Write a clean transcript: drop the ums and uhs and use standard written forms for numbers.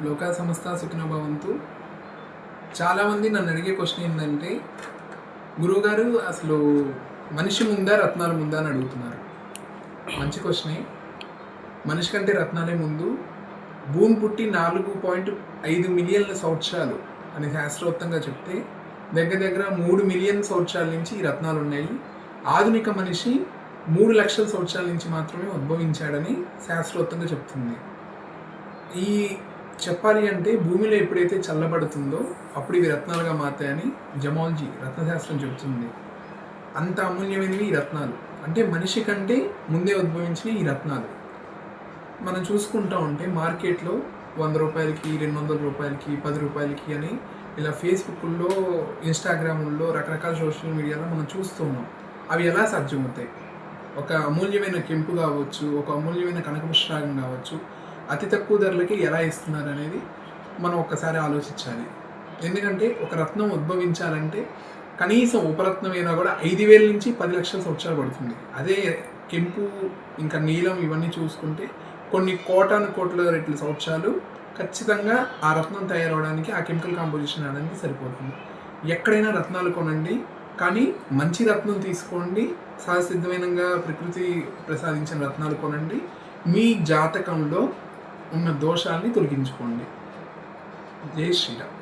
లోకా సమస్త సుఖినో భవంతు. చాలామంది నన్ను అడిగే క్వశ్చన్ ఏంటంటే, గురువుగారు అసలు మనిషి ముందా రత్నాలు ముందా అని అడుగుతున్నారు. మంచి క్వశ్చనే. మనిషి కంటే రత్నాలే ముందు. భూమి పుట్టి 4.5 మిలియన్ల సంవత్సరాలు అని శాస్త్రోక్తంగా చెప్తే, దగ్గర దగ్గర 3 మిలియన్ సంవత్సరాల నుంచి ఈ రత్నాలు ఉన్నాయి. ఆధునిక మనిషి 3 లక్షల సంవత్సరాల నుంచి మాత్రమే ఉద్భవించాడని శాస్త్రోక్తంగా చెప్తుంది. ఈ చెప్పాలి అంటే భూమిలో ఎప్పుడైతే చల్లబడుతుందో అప్పుడు ఇవి రత్నాలుగా మారుతాయని జమాలజీ రత్నశాస్త్రం చెబుతుంది. అంత అమూల్యమైనవి ఈ రత్నాలు. అంటే మనిషి కంటే ముందే ఉద్భవించిన ఈ రత్నాలు మనం చూసుకుంటా ఉంటే మార్కెట్లో 100 రూపాయలకి, 200 రూపాయలకి, 10 రూపాయలకి అని ఇలా ఫేస్బుక్లో, ఇన్స్టాగ్రాముల్లో, రకరకాల సోషల్ మీడియాలో మనం చూస్తూ ఉన్నాం. అవి ఎలా సాధ్యమవుతాయి? ఒక అమూల్యమైన కెంపు కావచ్చు, ఒక అమూల్యమైన కనకపుష్పరాగం కావచ్చు, అతి తక్కువ ధరలకి ఎలా ఇస్తున్నారు అనేది మనం ఒక్కసారి ఆలోచించాలి. ఎందుకంటే ఒక రత్నం ఉద్భవించాలంటే కనీసం ఉపరత్నం అయినా కూడా 5,000 నుంచి 10 లక్షల సంవత్సరాలు పడుతుంది. అదే కెంపు ఇంకా నీలం ఇవన్నీ చూసుకుంటే కొన్ని కోట్ల రెట్ల సంవత్సరాలు ఖచ్చితంగా ఆ రత్నం తయారవడానికి, ఆ కెమికల్ కాంపోజిషన్ అవడానికి సరిపోతుంది. ఎక్కడైనా రత్నాలు కొనండి, కానీ మంచి రత్నం తీసుకోండి. సహజసిద్ధమైనగా ప్రకృతి ప్రసాదించిన రత్నాలు కొనండి. మీ జాతకంలో ఉన్న దోషాన్ని తొలగించుకోండి. జై శ్రీరామ్.